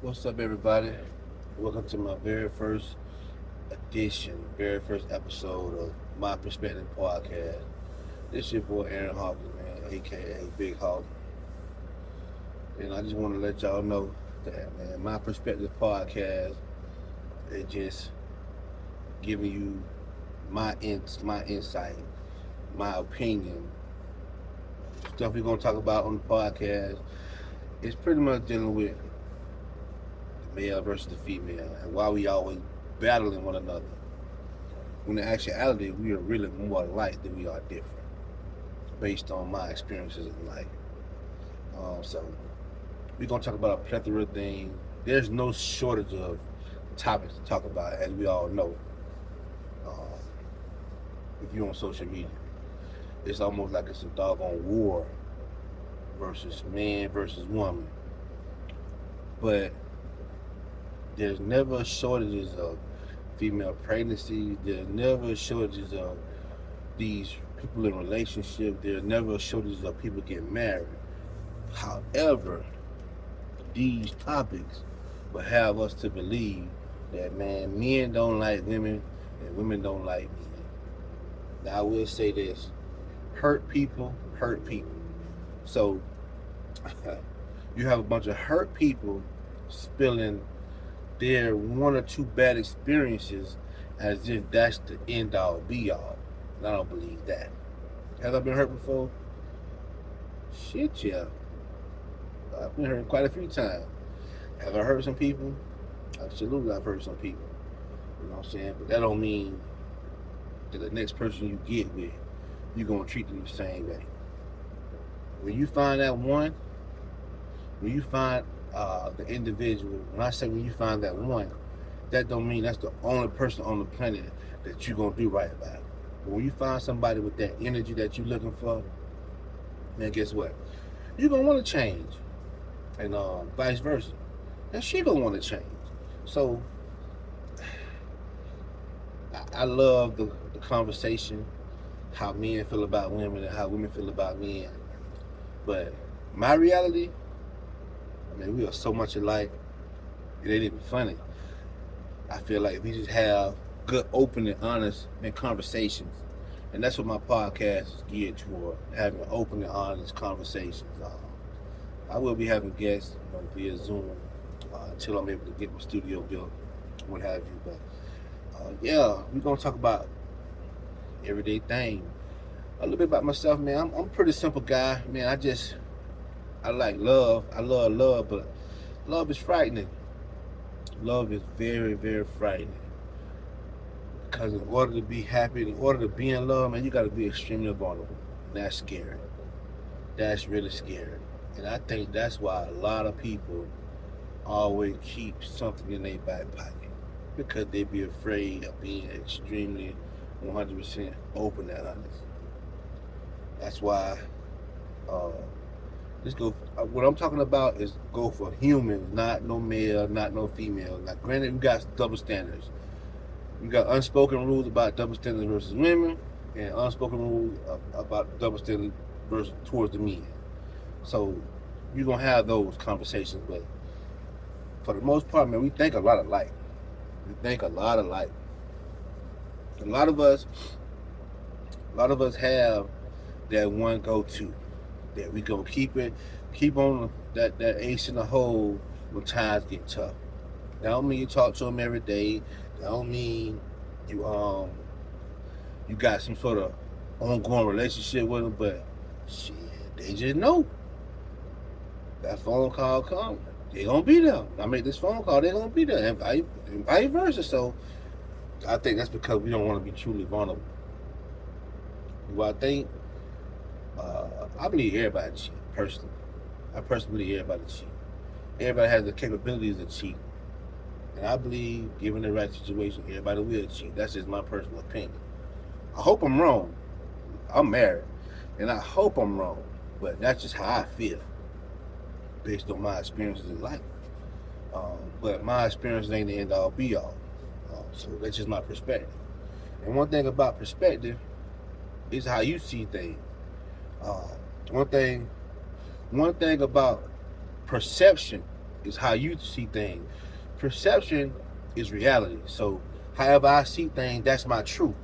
What's up, everybody? Welcome to my very first episode of My Perspective Podcast. This your boy Aaron Hawkins, man, aka Big Hawk. And I just want to let y'all know that, man, My Perspective Podcast is just giving you my insight, my opinion, stuff we're gonna talk about on the podcast. It's pretty much dealing with the male versus the female and why we always battling one another. When in actuality, we are really more alike than we are different, based on my experiences in life. So we're gonna talk about a plethora of things. There's no shortage of topics to talk about, as we all know. Um, if you're on social media, it's almost like it's a doggone war versus man versus woman. But there's never shortages of female pregnancy. There's never shortages of these people in relationships. There's never shortages of people getting married. However, these topics will have us to believe that, man, men don't like women and women don't like men. Now I will say this: hurt people hurt people. So you have a bunch of hurt people spilling their one or two bad experiences as if that's the end all be all. And I don't believe that. Have I been hurt before? Shit, yeah. I've been hurt quite a few times. Have I hurt some people? Absolutely, I've hurt some people. You know what I'm saying? But that don't mean that the next person you get with, you're gonna treat them the same way. When you find that one, when you find the individual, when I say when you find that one, that don't mean that's the only person on the planet that you're gonna do right by. But when you find somebody with that energy that you're looking for, man, guess what? You're gonna want to change, and vice versa. And she gonna want to change. So I love the conversation, how men feel about women and how women feel about men. But my reality, I mean, we are so much alike. It ain't even funny. I feel like we just have good, open, and honest conversations, and that's what my podcast is geared toward: having open and honest conversations. I will be having guests, via Zoom until I'm able to get my studio built, what have you. But yeah, we're gonna talk about everyday thing. A little bit about myself, man. I'm a pretty simple guy, man. I like love. I love love, but love is frightening. Love is very, very frightening. Because in order to be happy, in order to be in love, man, you got to be extremely vulnerable. And that's scary. That's really scary. And I think that's why a lot of people always keep something in their back pocket. Because they be afraid of being extremely 100% open and honest. That's why uh, let's go. What I'm talking about is go for humans, not no male, not no female. Now, granted, we got double standards. We got unspoken rules about double standards versus women, and unspoken rules about double standards versus towards the men. So you're gonna have those conversations, but for the most part, man, we think a lot alike. We think a lot alike. A lot of us, a lot of us have that one go-to that we gonna keep on that ace in the hole when times get tough. That don't mean you talk to them every day. That don't mean you you got some sort of ongoing relationship with them, but shit, they just know that phone call come, they gonna be there. I make this phone call, they gonna be there, and vice versa. So I think that's because we don't want to be truly vulnerable. Well, I believe everybody cheat. Personally, I personally believe everybody cheat. Everybody has the capabilities to cheat. And I believe, given the right situation, everybody will cheat. That's just my personal opinion. I hope I'm wrong. I'm married, and I hope I'm wrong. But that's just how I feel, based on my experiences in life. But my experience ain't the end all be all. So that's just my perspective. And one thing about perspective is how you see things. Uh, one thing about perception is how you see things. Perception is reality. So however I see things, that's my truth.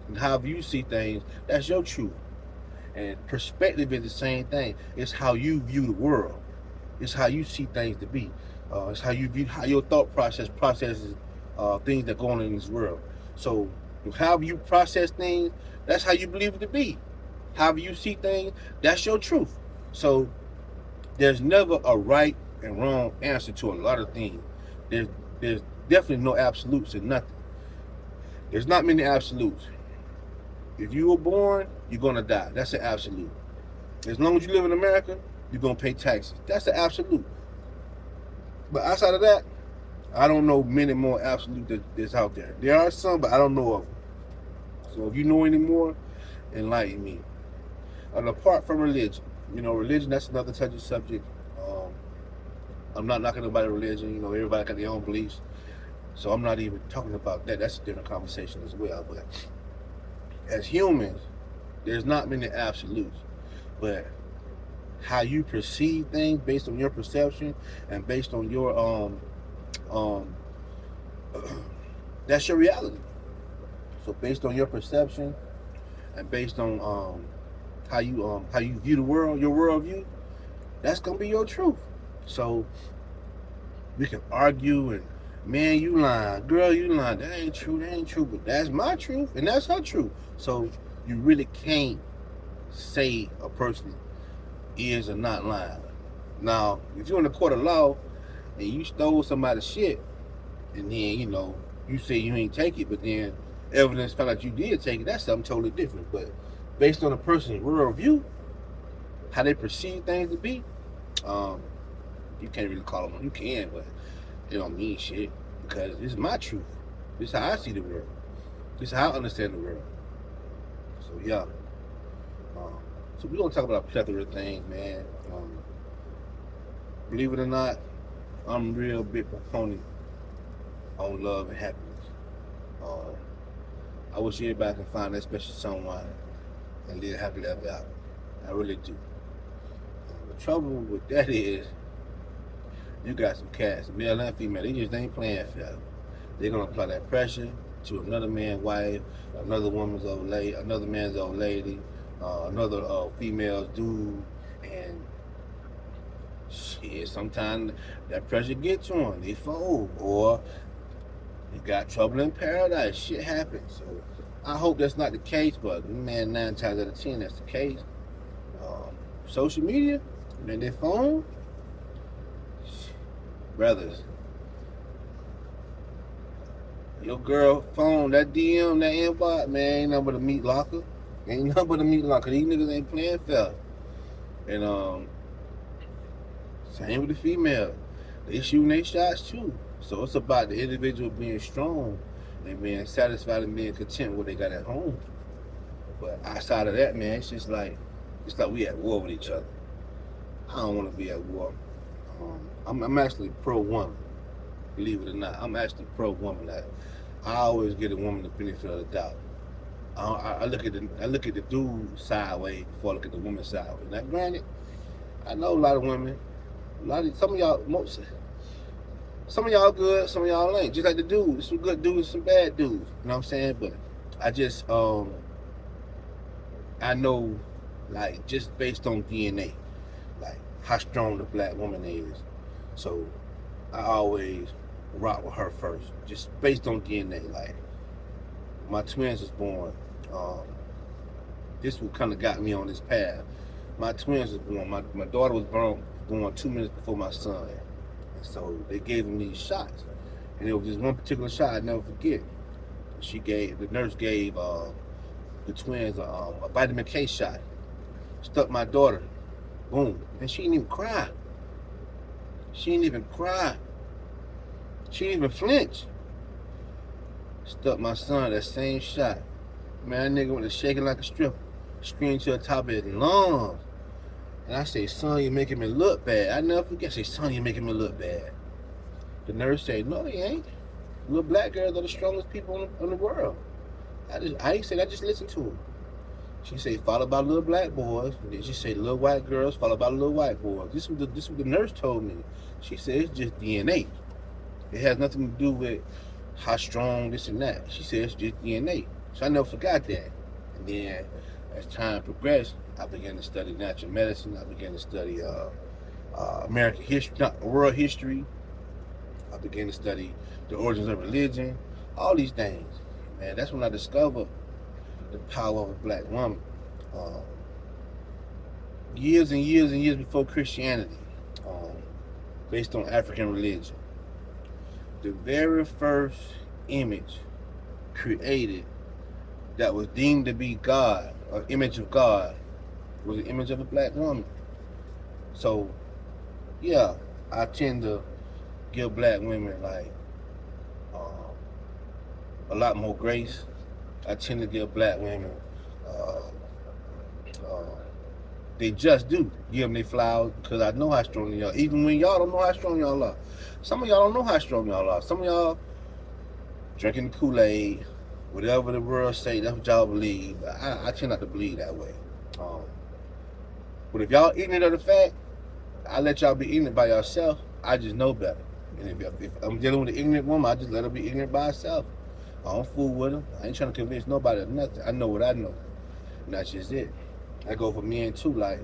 And however you see things, that's your truth. And perspective is the same thing. It's how you view the world. It's how you see things to be. It's how you view, how your thought processes things that go on in this world. So however you process things, that's how you believe it to be. However you see things, that's your truth. So there's never a right and wrong answer to a lot of things. There's definitely no absolutes in nothing. There's not many absolutes. If you were born, you're gonna die. That's an absolute. As long as you live in America, you're gonna pay taxes. That's an absolute. But outside of that, I don't know many more absolutes that's out there. There are some, but I don't know of them. So if you know any more, enlighten me. And apart from religion, religion, that's another touchy subject. I'm not knocking nobody's religion. Everybody got their own beliefs. So I'm not even talking about that. That's a different conversation as well. But as humans, there's not many absolutes. But how you perceive things based on your perception and based on your that's your reality. So based on your perception and based on how you view the world, your worldview, that's gonna be your truth. So we can argue and, man, you lying, girl, you lying, that ain't true, but that's my truth and that's her truth. So you really can't say a person is or not lying. Now, if you're in the court of law and you stole somebody's shit, and then you say you ain't take it, but then evidence found out you did take it, that's something totally different. But based on a person's worldview, how they perceive things to be, you can't really call them. You can, but it don't mean shit because this is my truth. This is how I see the world. This is how I understand the world. So yeah. So we're gonna talk about a plethora of things, man. Believe it or not, I'm a real big proponent on love and happiness. I wish everybody can find that special someone and live happily ever after. I really do. The trouble with that is, you got some cats, male and female, they just ain't playing fair. They're gonna apply that pressure to another man's wife, another woman's old lady, another man's old lady, another female's dude, and shit, sometimes that pressure gets to them, they fold, or you got trouble in paradise, shit happens. So I hope that's not the case, but man, 9 times out of 10, that's the case. Social media, and their phone, brothers, your girl phone, that DM, that inbox, man, ain't nothing but a meat locker. Ain't nothing but a meat locker. These niggas ain't playing fair. And same with the female. They shooting their shots too. So it's about the individual being strong and being satisfied and being content with what they got at home. But outside of that, man, it's like we at war with each other. I don't want to be at war. I'm actually pro-woman, believe it or not. I'm actually pro-woman. I always give a woman the benefit of the doubt. I look at the dude sideways before I look at the woman sideways. Now, granted, I know a lot of women. Some of y'all good, some of y'all ain't. Just like the dudes, there's some good dudes, some bad dudes. You know what I'm saying? But I just I know, like, just based on DNA, like how strong the black woman is. So I always rock with her first, just based on DNA. Like, my twins was born. This what kind of got me on this path. My twins was born. My daughter was born 2 minutes before my son. And so they gave him these shots. And it was this one particular shot I'd never forget. The nurse gave the twins a vitamin K shot. Stuck my daughter. Boom. And she didn't even cry. She didn't even cry. She didn't even flinch. Stuck my son that same shot. Man, that nigga went to shaking like a stripper. Screamed to the top of his lungs. And I say, son, you're making me look bad. I never forget. I say, son, you're making me look bad. The nurse say, no, he ain't. Little black girls are the strongest people in the world. I ain't say that, I just listened to her. She say followed by little black boys. And then she say little white girls followed by little white boys. This what the nurse told me. She said it's just DNA. It has nothing to do with how strong this and that. She said it's just DNA. So I never forgot that. And then as time progressed, I began to study natural medicine. I began to study American history, not world history. I began to study the origins of religion, all these things. Man, that's when I discovered the power of a black woman. Years and years and years before Christianity, based on African religion. The very first image created that was deemed to be God, or image of God, was the image of a black woman. So, yeah, I tend to give black women like a lot more grace. I tend to give black women, they just do give them their flowers because I know how strong y'all. Even when y'all don't know how strong y'all are, some of y'all don't know how strong y'all are. Some of y'all drinking the Kool-Aid, whatever the world say, that's what y'all believe. I tend not to believe that way. But if y'all ignorant of the fact, I let y'all be ignorant by yourself. I just know better. And if I'm dealing with an ignorant woman, I just let her be ignorant by herself. I don't fool with her. I ain't trying to convince nobody of nothing. I know what I know. And that's just it. I go for men too. Like,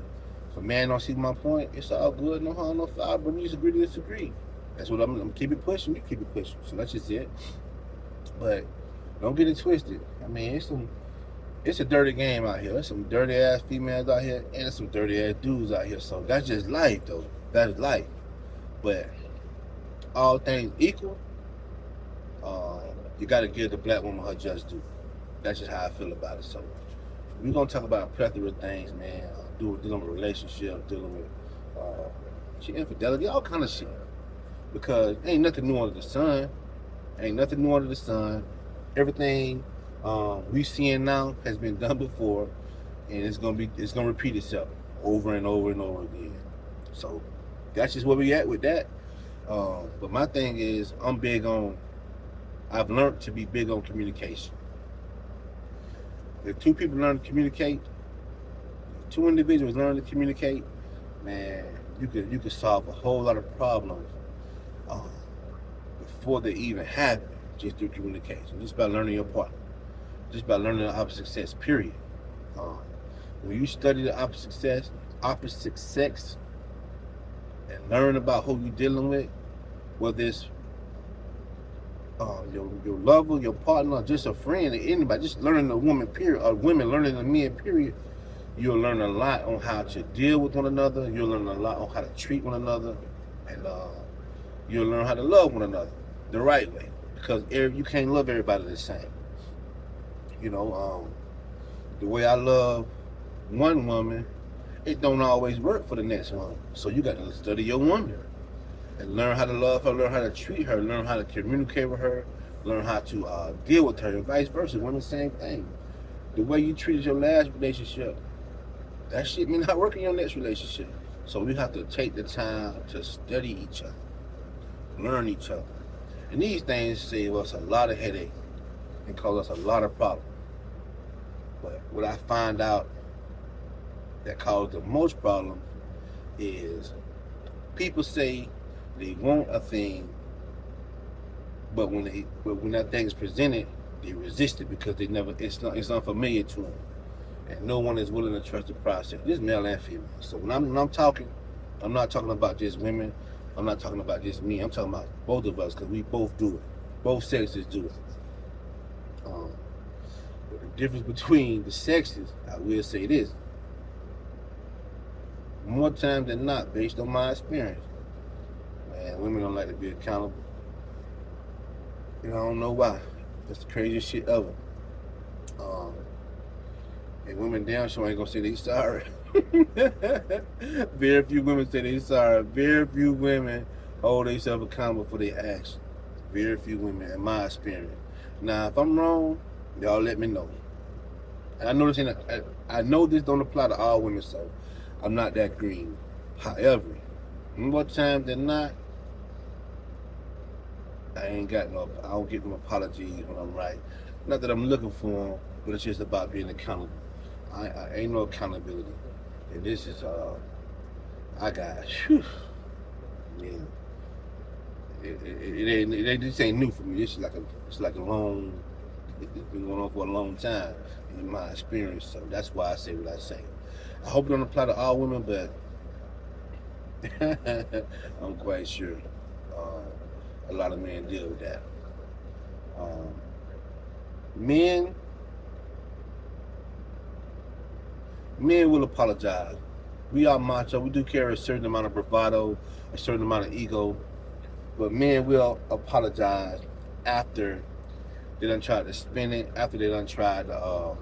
if a man don't see my point, it's all good, no harm, no foul, but we just agree to disagree. That's what I'm keep it pushing, you keep it pushing. So that's just it. But don't get it twisted. I mean, it's a dirty game out here. There's some dirty ass females out here, and there's some dirty ass dudes out here. So that's just life, though. That's life. But all things equal, you got to give the black woman her just due. That's just how I feel about it. So we're gonna talk about a plethora of things, man. Dealing with relationships, dealing with infidelity, all kind of shit. Because ain't nothing new under the sun. Ain't nothing new under the sun. Everything we seeing now has been done before, and it's gonna repeat itself over and over and over again. So that's just where we at with that. But my thing is, I've learned to be big on communication. If two people learn to communicate, two individuals learn to communicate, man, you could solve a whole lot of problems before they even happen, just through communication, just by learning your partner, just by learning the opposite sex, period. When you study the opposite sex, and learn about who you're dealing with, whether it's your lover, your partner, just a friend, anybody, just learning a woman, period, or women learning a man, period, you'll learn a lot on how to deal with one another. You'll learn a lot on how to treat one another, and you'll learn how to love one another the right way, because you can't love everybody the same. You know, the way I love one woman, it don't always work for the next one. So you got to study your woman and learn how to love her, learn how to treat her, learn how to communicate with her, learn how to deal with her, and vice versa. Women, same thing. The way you treated your last relationship, that shit may not work in your next relationship. So we have to take the time to study each other, learn each other. And these things save us a lot of headache and cause us a lot of problems. But what I find out that causes the most problems is people say they want a thing, but when that thing is presented, they resist it because it's unfamiliar to them, and no one is willing to trust the process. This male and female. So when I'm talking, I'm not talking about just women. I'm not talking about just me. I'm talking about both of us, because we both do it. Both sexes do it. But the difference between the sexes, I will say this: more times than not, based on my experience, man, women don't like to be accountable. I don't know why. That's the craziest shit ever. And women damn sure ain't gonna say they sorry. Very few women say they sorry. Very few women hold themselves accountable for their actions. Very few women, in my experience. Now, if I'm wrong, y'all let me know. And I know this don't apply to all women, so I'm not that green. However, more times than not, I don't get no apologies when I'm right. Not that I'm looking for them, but it's just about being accountable. I ain't no accountability. And this is I got whew, yeah. This ain't new for me. This is like a long. It's been going on for a long time in my experience. So that's why I say what I say. I hope it don't apply to all women, but I'm quite sure a lot of men deal with that. Um, men, men will apologize. We are macho. We do carry a certain amount of bravado, a certain amount of ego, but men will apologize after they done tried to spin it, after they done tried to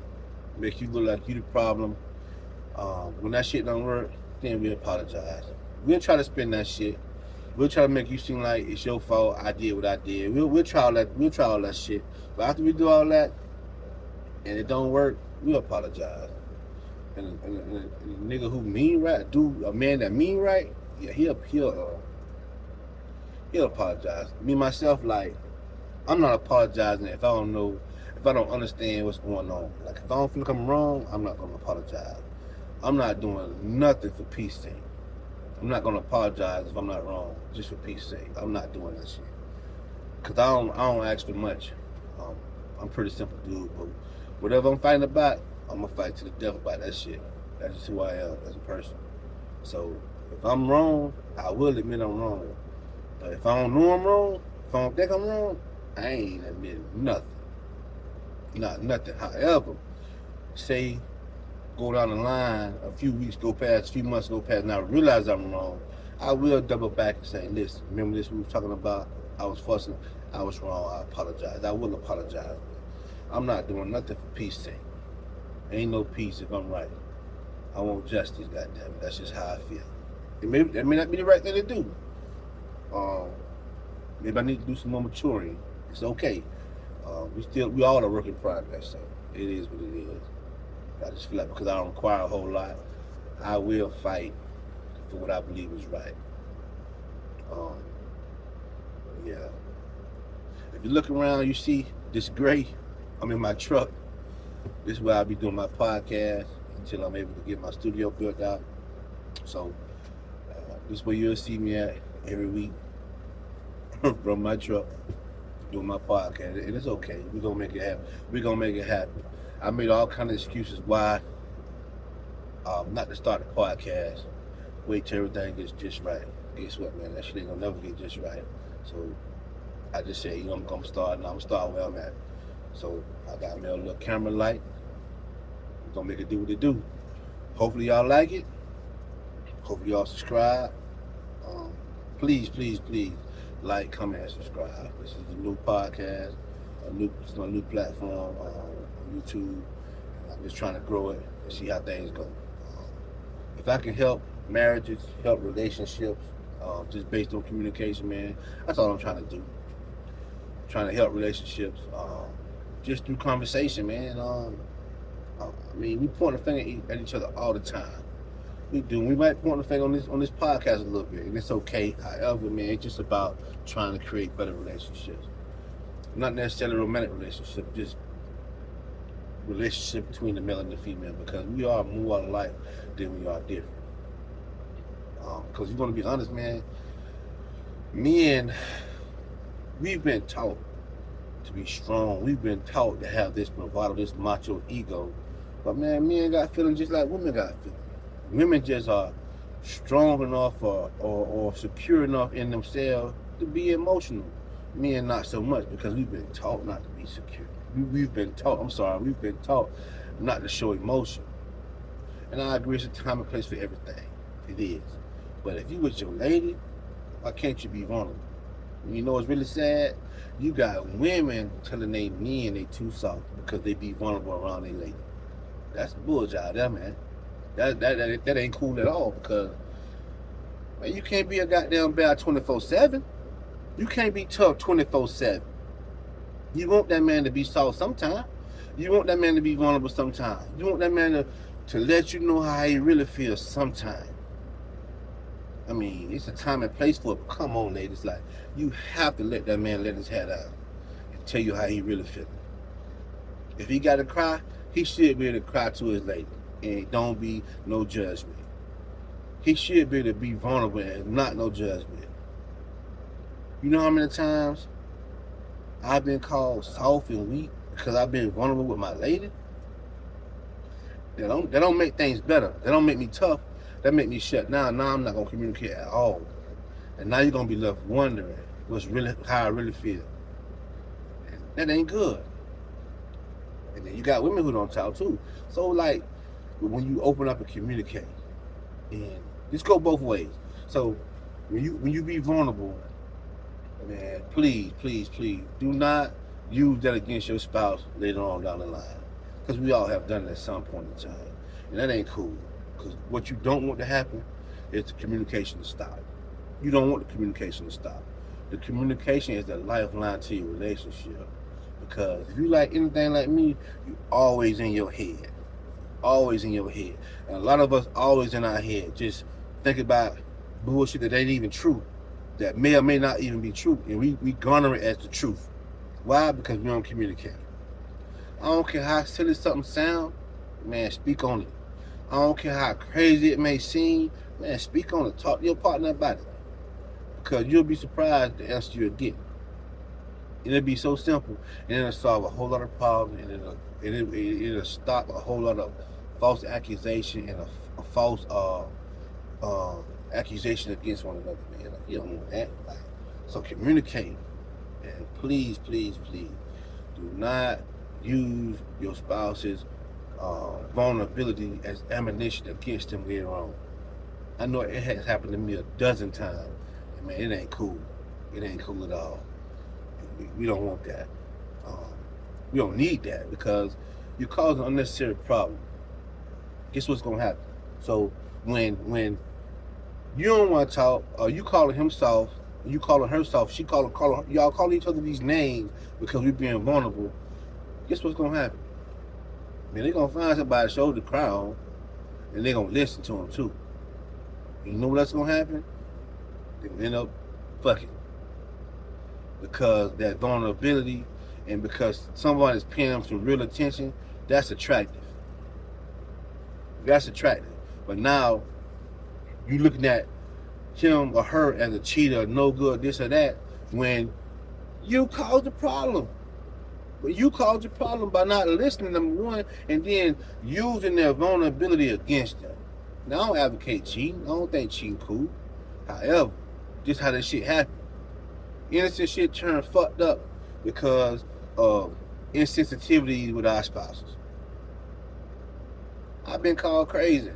make you look like you the problem. When that shit don't work, then we apologize. We'll try to spin that shit. We'll try to make you seem like it's your fault. I did what I did. We'll try all that. We'll try all that shit. But after we do all that and it don't work, we'll apologize. And a nigga who mean right, a man that mean right, yeah, he'll apologize. Me myself, like, I'm not apologizing if I don't understand what's going on. Like, if I don't feel like I'm wrong, I'm not gonna apologize. I'm not doing nothing for peace sake. I'm not gonna apologize if I'm not wrong, just for peace sake. I'm not doing that shit. Cause I don't ask for much. I'm a pretty simple dude, but whatever I'm fighting about, I'm gonna fight to the death about that shit. That's just who I am as a person. So if I'm wrong, I will admit I'm wrong. But if I don't know I'm wrong, if I don't think I'm wrong, I ain't admitting nothing. Not nothing. However, say go down the line, a few weeks go past, a few months go past, and I realize I'm wrong, I will double back and say, listen, remember this we were talking about? I was fussing, I was wrong, I apologize. I will apologize. I'm not doing nothing for peace sake. Ain't no peace if I'm right. I want justice, goddammit. That's just how I feel. That may not be the right thing to do. Maybe I need to do some more maturing. It's okay. We all are work in progress, so it is what it is. I just feel like because I don't require a whole lot, I will fight for what I believe is right. Yeah. If you look around, you see this gray. I'm in my truck. This is where I'll be doing my podcast until I'm able to get my studio built out. So this is where you'll see me at every week from my truck doing my podcast, and it's okay. We're gonna make it happen. We're gonna make it happen. I made all kind of excuses why not to start the podcast. Wait till everything gets just right. Guess what, man? That shit ain't gonna never get just right. So I just said, I'm gonna start, and I'm gonna start where I'm at. So I got me a little camera light. I'm gonna make it do what it do. Hopefully y'all like it. Hopefully y'all subscribe. Please, please, please like, comment, and subscribe. This is a new podcast, it's my new platform on YouTube. I'm just trying to grow it and see how things go. If I can help marriages, help relationships, just based on communication, man, that's all I'm trying to do. I'm trying to help relationships just through conversation, man. I mean, we point a finger at each other all the time. We do. We might point a finger on this podcast a little bit, and it's okay. However, man, it's just about trying to create better relationships. Not necessarily romantic relationship, just relationship between the male and the female, because we are more alike than we are different. Because you're gonna be honest, man, men, we've been taught to be strong. We've been taught to have this bravado, this macho ego. But man, men got feelings just like women got feelings. Women just are strong enough or secure enough in themselves to be emotional. Men not so much, because we've been taught not to be secure. We've been taught not to show emotion. And I agree, it's a time and place for everything. It is. But if you with your lady, why can't you be vulnerable? You know what's really sad? You got women telling they men they too soft because they be vulnerable around their lady. That's bullshit out there, man. That ain't cool at all, because man, you can't be a goddamn bear 24/7. You can't be tough 24/7. You want that man to be soft sometime. You want that man to be vulnerable sometime. You want that man to let you know how he really feels sometime. I mean, it's a time and place for it. But come on, ladies, like, you have to let that man let his head out and tell you how he really feels. If he got to cry, he should be able to cry to his lady and don't be no judgment. He should be able to be vulnerable and not no judgment. You know how many times I've been called soft and weak because I've been vulnerable with my lady? That don't make things better. That don't make me tough. That make me shut down. Now I'm not gonna communicate at all. And now you're gonna be left wondering how I really feel. And that ain't good. And then you got women who don't talk too. So like when you open up and communicate, and this go both ways. So when you be vulnerable, man, please do not use that against your spouse later on down the line. Because we all have done it at some point in time. And that ain't cool. Because what you don't want to happen is the communication to stop. You don't want the communication to stop. The communication is the lifeline to your relationship. Because if you like anything like me, you always in your head. Always in your head. And a lot of us always in our head. Just think about bullshit that ain't even true. That may or may not even be true. And we garner it as the truth. Why? Because we don't communicate. I don't care how silly something sound, man, speak on it. I don't care how crazy it may seem, man, speak on it. Talk to your partner about it. Because you'll be surprised the answer you'll get. It'll be so simple, and it'll solve a whole lot of problems, and it'll stop a whole lot of false accusation and a false accusation against one another, man. Like, you don't want that. Like, so communicate, and please do not use your spouse's vulnerability as ammunition against them later on. I know it has happened to me a dozen times, and man, it ain't cool. It ain't cool at all. We don't want that. We don't need that because you're causing an unnecessary problem. Guess what's gonna happen? So when you don't want to talk, or you calling him soft, you calling her soft, y'all call each other these names because we're being vulnerable. Guess what's gonna happen? Man, they're gonna find somebody to show the cry on, and they're gonna listen to him too. And you know what that's gonna happen? They're gonna end up fucking. Because that vulnerability and because somebody's paying them some real attention, that's attractive. That's attractive. But now, you looking at him or her as a cheater, no good, this or that, when you caused the problem. But you caused the problem by not listening, number one, and then using their vulnerability against them. Now, I don't advocate cheating. I don't think cheating cool. However, just how that shit happened. Innocent shit turned fucked up because of insensitivity with our spouses. I've been called crazy.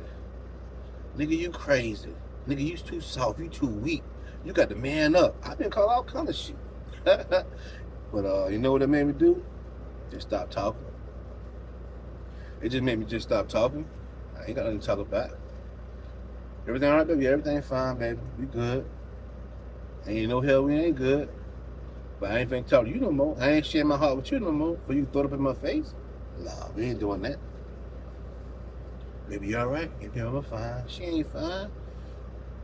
Nigga, you crazy. Nigga, you too soft. You too weak. You got to man up. I've been called all kind of shit. But you know what it made me do? Just stop talking. It just made me just stop talking. I ain't got nothing to talk about. Everything all right, baby? Everything fine, baby. We good. Ain't no hell we ain't good. But I ain't finna talk to you no more. I ain't sharing my heart with you no more for you to throw it up in my face. Nah, we ain't doing that. Baby, you alright? Baby, I'm fine. She ain't fine.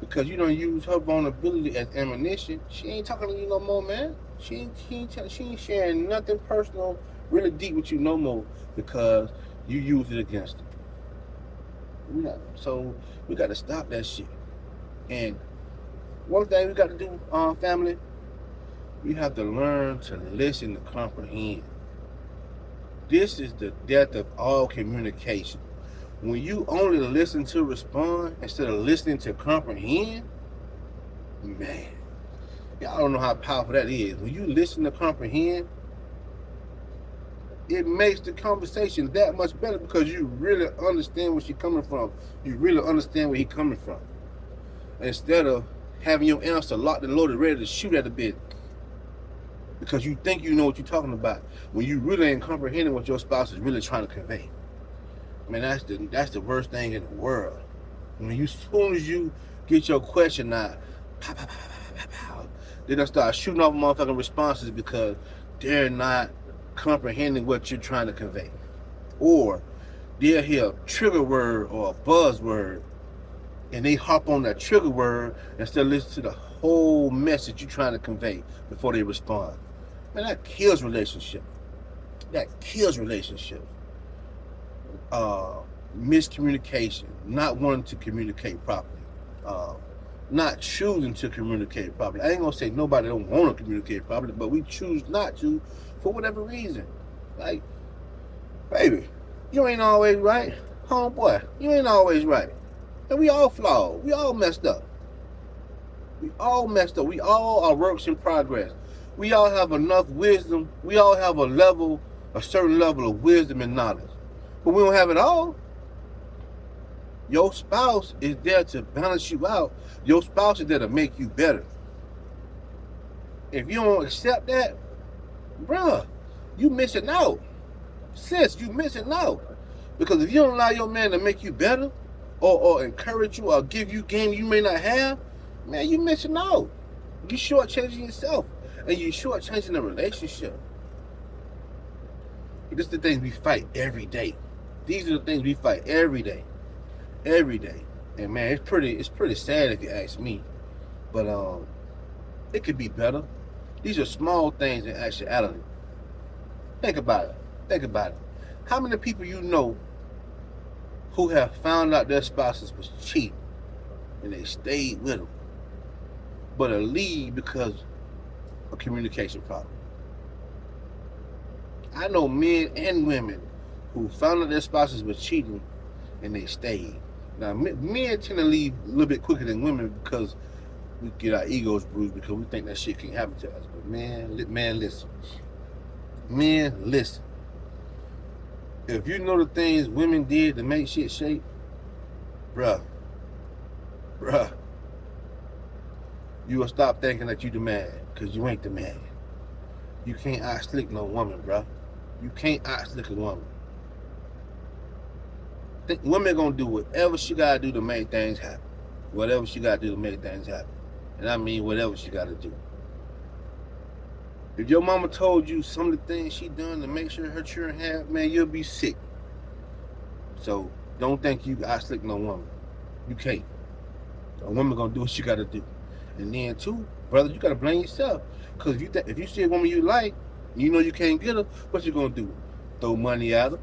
Because you don't use her vulnerability as ammunition. She ain't talking to you no more, man. She ain't sharing nothing personal, really deep with you no more because you use it against her. So we got to stop that shit. And one thing we got to do, family, we have to learn to listen to comprehend. This is the death of all communication. When you only listen to respond instead of listening to comprehend, man, y'all don't know how powerful that is. When you listen to comprehend, it makes the conversation that much better because you really understand where she's coming from. You really understand where he's coming from. Instead of having your answer locked and loaded, ready to shoot at a bit. Because you think you know what you're talking about when you really ain't comprehending what your spouse is really trying to convey. Man, that's the worst thing in the world. As soon as you get your question out, pow, pow, pow, pow, pow, pow, then they'll start shooting off motherfucking responses because they're not comprehending what you're trying to convey. Or they'll hear a trigger word or a buzzword and they hop on that trigger word instead of listening to the whole message you're trying to convey before they respond. Man, that kills relationships. That kills relationships. miscommunication, not wanting to communicate properly, not choosing to communicate properly. I ain't gonna say nobody don't want to communicate properly, but we choose not to for whatever reason. Like, baby, you ain't always right. Homeboy, you ain't always right. And we all flawed. We all messed up. We all messed up. We all are works in progress. We all have enough wisdom. We all have a certain level of wisdom and knowledge. But we don't have it all. Your spouse is there to balance you out. Your spouse is there to make you better. If you don't accept that, bruh, you missing out. Sis, you missing out. Because if you don't allow your man to make you better, or encourage you, or give you game you may not have, man, you missing out. You shortchanging yourself. And you shortchanging the relationship. This is the things we fight every day. These are the things we fight every day. Every day. And man, it's pretty sad if you ask me. But it could be better. These are small things in actuality. Think about it. How many people you know who have found out their spouses was cheating and they stayed with them, but are leave because of communication problem? I know men and women who found out their spouses were cheating and they stayed. Now, men tend to leave a little bit quicker than women because we get our egos bruised because we think that shit can't happen to us. But man, listen. Men, listen. If you know the things women did to make shit shake, bruh, you will stop thinking that you the man, because you ain't the man. You can't out-slick no woman, bruh. You can't out-slick a woman. Women gonna do whatever she gotta do to make things happen. Whatever she gotta do to make things happen. And I mean whatever she gotta do. If your mama told you some of the things she done to make sure her children have, man, you'll be sick. So don't think you out-slick no woman. You can't. A woman gonna do what she gotta do. And then too, brother, you gotta blame yourself. Cause if you see a woman you like, you know you can't get her, what you gonna do? Throw money at her.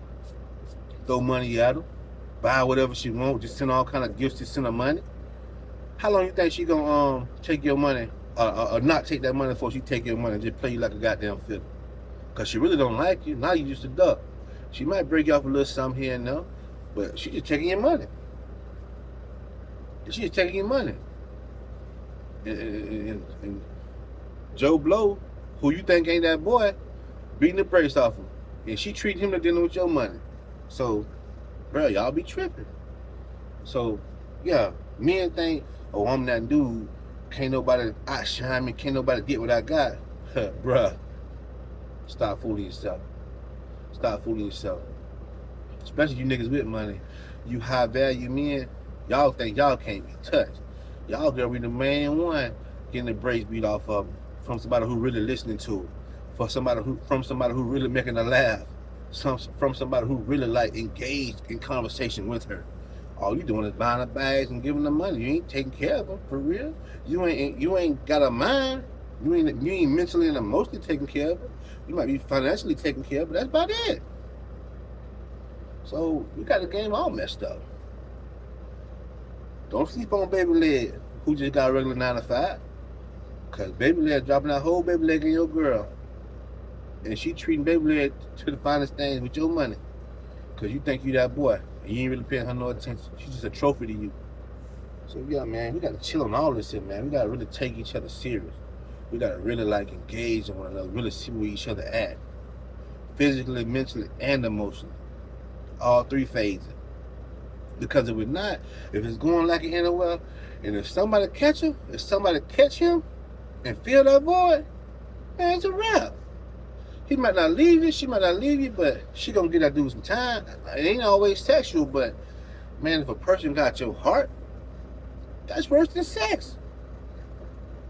Buy whatever she wants, just send all kind of gifts, just send her money. How long you think she gonna take your money, or not take that money before she take your money and just play you like a goddamn fiddle? Cause she really don't like you. Now you just a duck. She might break you off a little something here and there, but she just taking your money. She just taking your money. And Joe Blow, who you think ain't that boy, beating the brakes off him, and she treating him to dinner with your money. So, bro, y'all be tripping. So, yeah, men think, oh, I'm that dude. Can't nobody outshine me. Can't nobody get what I got. Bruh, stop fooling yourself. Especially you niggas with money. You high value men, y'all think y'all can't be touched. Y'all gonna be the main one getting the brakes beat off of them from somebody who really listening to it. From somebody who really making her laugh. From somebody who really like engaged in conversation with her. All you doing is buying her bags and giving her money. You ain't taking care of her for real. You ain't got a mind. You ain't mentally and emotionally taking care of her. You might be financially taking care of her, but that's about it. So we got the game all messed up. Don't sleep on Baby Leg, who just got a regular 9 to 5. Cause Baby Leg dropping that whole Baby Leg in your girl. And she treating Baby Leg to the finest things with your money. Cause you think you that boy. And you ain't really paying her no attention. She's just a trophy to you. So yeah, man, we gotta chill on all this shit, man. We gotta really take each other serious. We gotta really like engage in one another, really see where each other at. Physically, mentally, and emotionally. All three phases. Because if it's going like it anywhere, and if somebody catch him and fill that void, man, it's a wrap. He might not leave you, she might not leave you, but she gonna get that dude some time. It ain't always sexual, but man, if a person got your heart, that's worse than sex.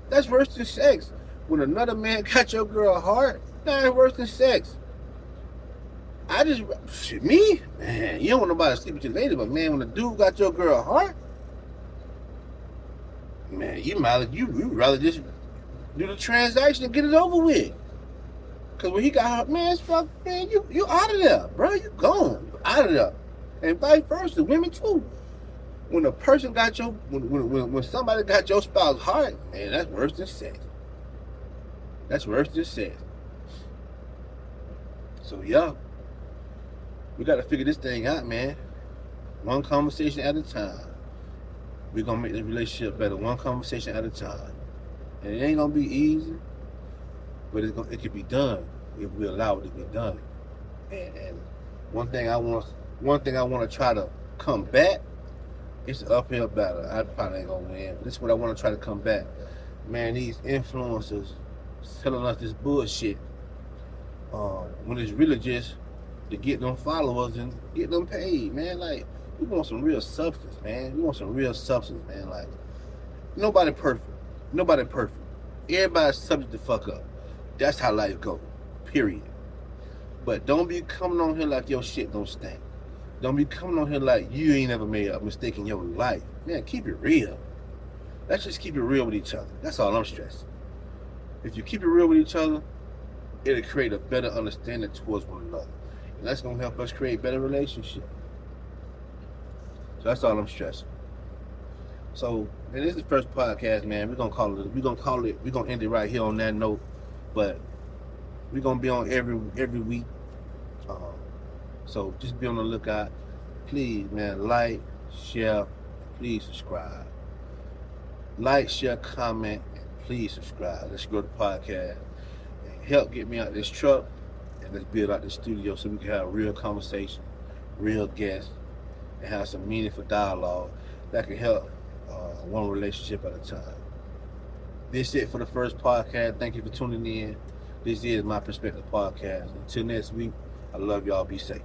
That's worse than sex. When another man got your girl heart, that's worse than sex. Man, you don't want nobody to sleep with you later, but man, when a dude got your girl heart, man, you'd rather just do the transaction and get it over with. Cause when he got her, man, it's fuck, man, you out of there, bro. You gone. You out of there. And vice versa, women too. When a person got your, when somebody got your spouse's heart, man, that's worse than sex. That's worse than sex. So yeah, we got to figure this thing out, man. One conversation at a time. We're gonna make the relationship better, one conversation at a time. And it ain't gonna be easy, but it can be done if we allow it to be done. And one thing I want to try to combat. It's an uphill battle. I probably ain't gonna win, but this is what I want to try to combat. Man, these influencers telling us this bullshit when it's really just to get them followers and get them paid, man. Like, we want some real substance, man. We want some real substance, man. Like, nobody perfect. Nobody perfect. Everybody's subject to fuck up. That's how life goes. Period. But don't be coming on here like your shit don't stink. Don't be coming on here like you ain't never made a mistake in your life. Man, keep it real. Let's just keep it real with each other. That's all I'm stressing. If you keep it real with each other, it'll create a better understanding towards one another. And that's going to help us create better relationships. So that's all I'm stressing. So, man, this is the first podcast, man. We're gonna end it right here on that note. But we're gonna be on every week. So just be on the lookout. Please, man, like, share, please subscribe. Like, share, comment, and please subscribe. Let's grow the podcast and help get me out this truck, and let's build out the studio so we can have real conversation, real guests, and have some meaningful dialogue that can help one relationship at a time. This is it for the first podcast. Thank you for tuning in. This is My Perspective Podcast. Until next week, I love y'all. Be safe.